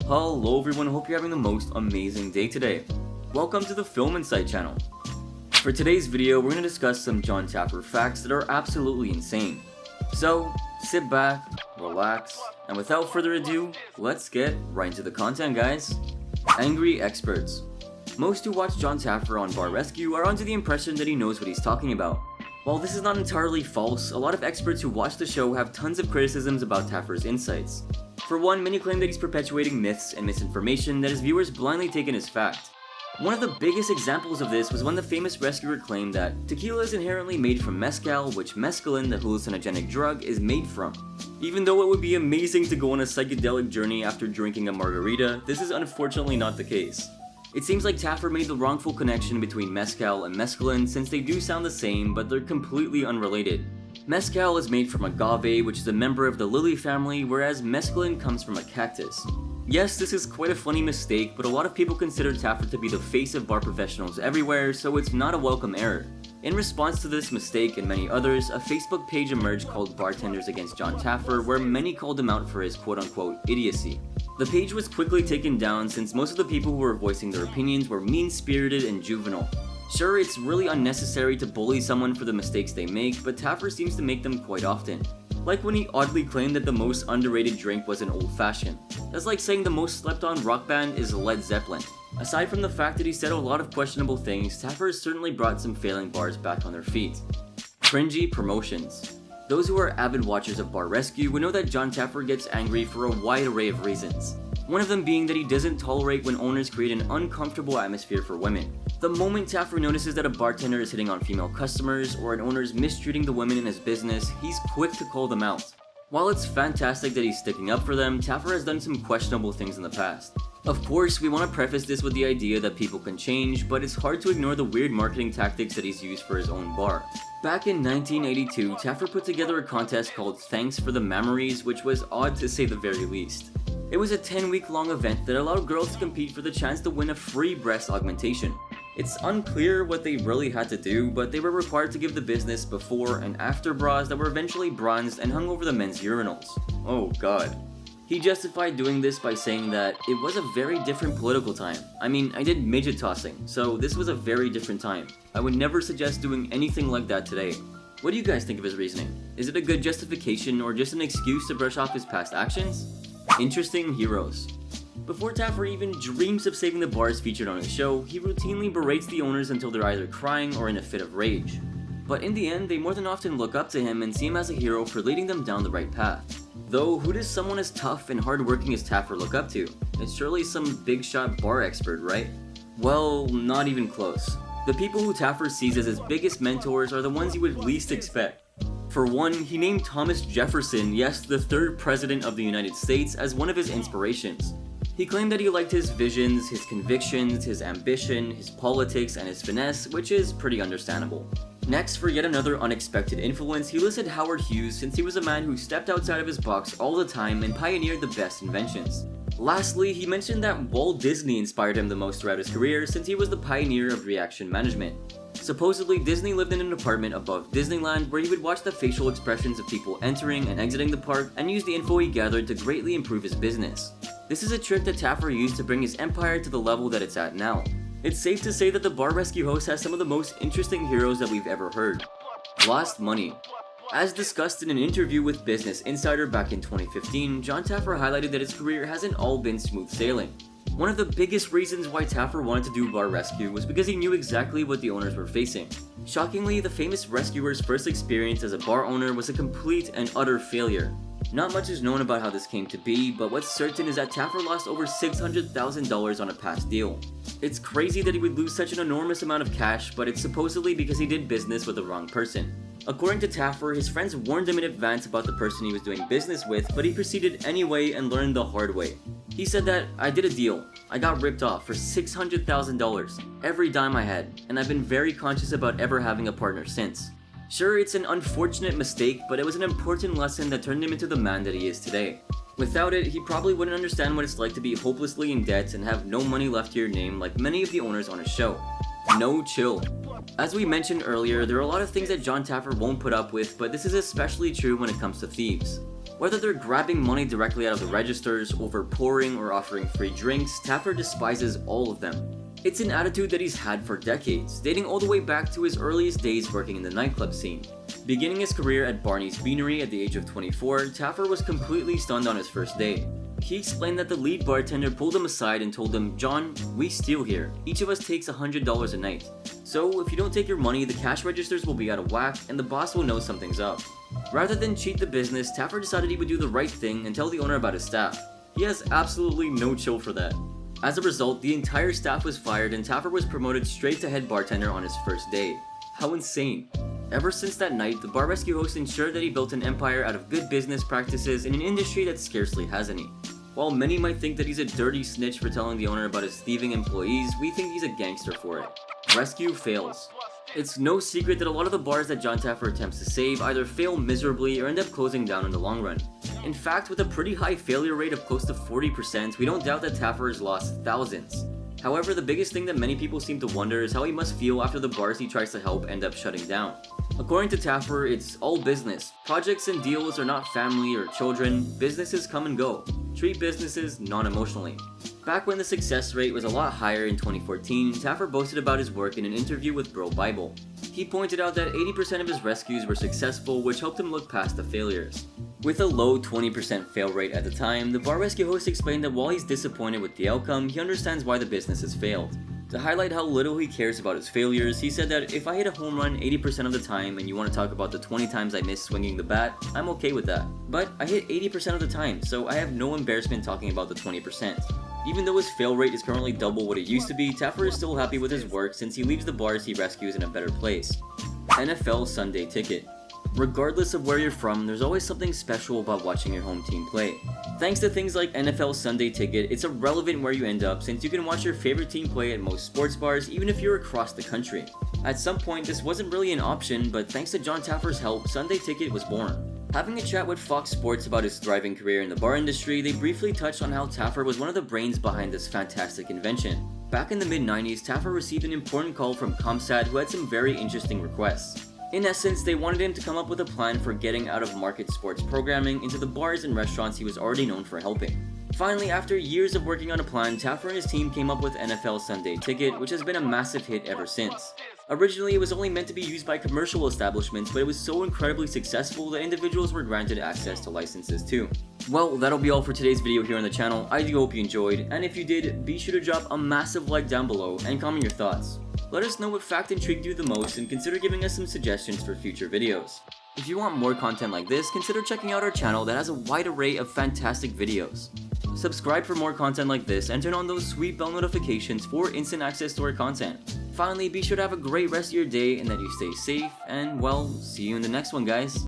Hello everyone, hope you're having the most amazing day today. Welcome to the Film Insight channel. For today's video, we're going to discuss some Jon Taffer facts that are absolutely insane. So, sit back, relax, and without further ado, let's get right into the content, guys. Angry experts. Most who watch Jon Taffer on Bar Rescue are under the impression that he knows what he's talking about. While this is not entirely false, a lot of experts who watch the show have tons of criticisms about Taffer's insights. For one, many claim that he's perpetuating myths and misinformation that his viewers blindly take in as fact. One of the biggest examples of this was when the famous rescuer claimed that tequila is inherently made from mezcal, which mescaline, the hallucinogenic drug, is made from. Even though it would be amazing to go on a psychedelic journey after drinking a margarita, this is unfortunately not the case. It seems like Taffer made the wrongful connection between mezcal and mescaline since they do sound the same, but they're completely unrelated. Mezcal is made from agave, which is a member of the lily family, whereas mescaline comes from a cactus. Yes, this is quite a funny mistake, but a lot of people consider Taffer to be the face of bar professionals everywhere, so it's not a welcome error. In response to this mistake and many others, a Facebook page emerged called Bartenders Against Jon Taffer, where many called him out for his quote-unquote idiocy. The page was quickly taken down since most of the people who were voicing their opinions were mean-spirited and juvenile. Sure, it's really unnecessary to bully someone for the mistakes they make, but Taffer seems to make them quite often. Like when he oddly claimed that the most underrated drink was an old-fashioned. That's like saying the most slept-on rock band is Led Zeppelin. Aside from the fact that he said a lot of questionable things, Taffer has certainly brought some failing bars back on their feet. Cringy promotions. Those who are avid watchers of Bar Rescue would know that Jon Taffer gets angry for a wide array of reasons. One of them being that he doesn't tolerate when owners create an uncomfortable atmosphere for women. The moment Taffer notices that a bartender is hitting on female customers or an owner is mistreating the women in his business, he's quick to call them out. While it's fantastic that he's sticking up for them, Taffer has done some questionable things in the past. Of course, we want to preface this with the idea that people can change, but it's hard to ignore the weird marketing tactics that he's used for his own bar. Back in 1982, Taffer put together a contest called Thanks for the Memories, which was odd to say the very least. It was a 10-week-long event that allowed girls to compete for the chance to win a free breast augmentation. It's unclear what they really had to do, but they were required to give the business before and after bras that were eventually bronzed and hung over the men's urinals. Oh god. He justified doing this by saying that it was a very different political time. I mean, I did midget tossing, so this was a very different time. I would never suggest doing anything like that today. What do you guys think of his reasoning? Is it a good justification or just an excuse to brush off his past actions? Interesting heroes. Before Taffer even dreams of saving the bars featured on his show, he routinely berates the owners until they're either crying or in a fit of rage. But in the end, they more than often look up to him and see him as a hero for leading them down the right path. Though, who does someone as tough and hardworking as Taffer look up to? It's surely some big shot bar expert, right? Well, not even close. The people who Taffer sees as his biggest mentors are the ones you would least expect. For one, he named Thomas Jefferson, yes, the third president of the United States, as one of his inspirations. He claimed that he liked his visions, his convictions, his ambition, his politics, and his finesse, which is pretty understandable. Next, for yet another unexpected influence, he listed Howard Hughes since he was a man who stepped outside of his box all the time and pioneered the best inventions. Lastly, he mentioned that Walt Disney inspired him the most throughout his career since he was the pioneer of reaction management. Supposedly, Disney lived in an apartment above Disneyland where he would watch the facial expressions of people entering and exiting the park and use the info he gathered to greatly improve his business. This is a trick that Taffer used to bring his empire to the level that it's at now. It's safe to say that the Bar Rescue host has some of the most interesting heroes that we've ever heard. Lost money. As discussed in an interview with Business Insider back in 2015, Jon Taffer highlighted that his career hasn't all been smooth sailing. One of the biggest reasons why Taffer wanted to do Bar Rescue was because he knew exactly what the owners were facing. Shockingly, the famous rescuer's first experience as a bar owner was a complete and utter failure. Not much is known about how this came to be, but what's certain is that Taffer lost over $600,000 on a past deal. It's crazy that he would lose such an enormous amount of cash, but it's supposedly because he did business with the wrong person. According to Taffer, his friends warned him in advance about the person he was doing business with, but he proceeded anyway and learned the hard way. He said that, "I did a deal. I got ripped off for $600,000, every dime I had, and I've been very conscious about ever having a partner since." Sure, it's an unfortunate mistake, but it was an important lesson that turned him into the man that he is today. Without it, he probably wouldn't understand what it's like to be hopelessly in debt and have no money left to your name like many of the owners on his show. No chill. As we mentioned earlier, there are a lot of things that Jon Taffer won't put up with, but this is especially true when it comes to thieves. Whether they're grabbing money directly out of the registers, overpouring, or offering free drinks, Taffer despises all of them. It's an attitude that he's had for decades, dating all the way back to his earliest days working in the nightclub scene. Beginning his career at Barney's Beanery at the age of 24, Taffer was completely stunned on his first day. He explained that the lead bartender pulled him aside and told him, "John, we steal here. Each of us takes $100 a night. So if you don't take your money, the cash registers will be out of whack and the boss will know something's up." Rather than cheat the business, Taffer decided he would do the right thing and tell the owner about his staff. He has absolutely no chill for that. As a result, the entire staff was fired and Taffer was promoted straight to head bartender on his first day. How insane. Ever since that night, the bar rescue host ensured that he built an empire out of good business practices in an industry that scarcely has any. While many might think that he's a dirty snitch for telling the owner about his thieving employees, we think he's a gangster for it. Rescue fails. It's no secret that a lot of the bars that Jon Taffer attempts to save either fail miserably or end up closing down in the long run. In fact, with a pretty high failure rate of close to 40%, we don't doubt that Taffer has lost thousands. However, the biggest thing that many people seem to wonder is how he must feel after the bars he tries to help end up shutting down. According to Taffer, it's all business. Projects and deals are not family or children. Businesses come and go. Treat businesses non-emotionally. Back when the success rate was a lot higher in 2014, Taffer boasted about his work in an interview with Bro Bible. He pointed out that 80% of his rescues were successful, which helped him look past the failures. With a low 20% fail rate at the time, the bar rescue host explained that while he's disappointed with the outcome, he understands why the business has failed. To highlight how little he cares about his failures, he said that if I hit a home run 80% of the time and you want to talk about the 20 times I missed swinging the bat, I'm okay with that. But I hit 80% of the time, so I have no embarrassment talking about the 20%. Even though his fail rate is currently double what it used to be, Taffer is still happy with his work since he leaves the bars he rescues in a better place. NFL Sunday Ticket. Regardless of where you're from, there's always something special about watching your home team play. Thanks to things like NFL Sunday Ticket, it's irrelevant where you end up since you can watch your favorite team play at most sports bars even if you're across the country. At some point, this wasn't really an option, but thanks to Jon Taffer's help, Sunday Ticket was born. Having a chat with Fox Sports about his thriving career in the bar industry, they briefly touched on how Taffer was one of the brains behind this fantastic invention. Back in the mid-90s, Taffer received an important call from ComSat who had some very interesting requests. In essence, they wanted him to come up with a plan for getting out of market sports programming into the bars and restaurants he was already known for helping. Finally, after years of working on a plan, Taffer and his team came up with NFL Sunday Ticket, which has been a massive hit ever since. Originally, it was only meant to be used by commercial establishments, but it was so incredibly successful that individuals were granted access to licenses too. Well, that'll be all for today's video here on the channel. I do hope you enjoyed, and if you did, be sure to drop a massive like down below and comment your thoughts. Let us know what fact intrigued you the most and consider giving us some suggestions for future videos. If you want more content like this, consider checking out our channel that has a wide array of fantastic videos. Subscribe for more content like this and turn on those sweet bell notifications for instant access to our content. Finally, be sure to have a great rest of your day and that you stay safe, and well, see you in the next one, guys.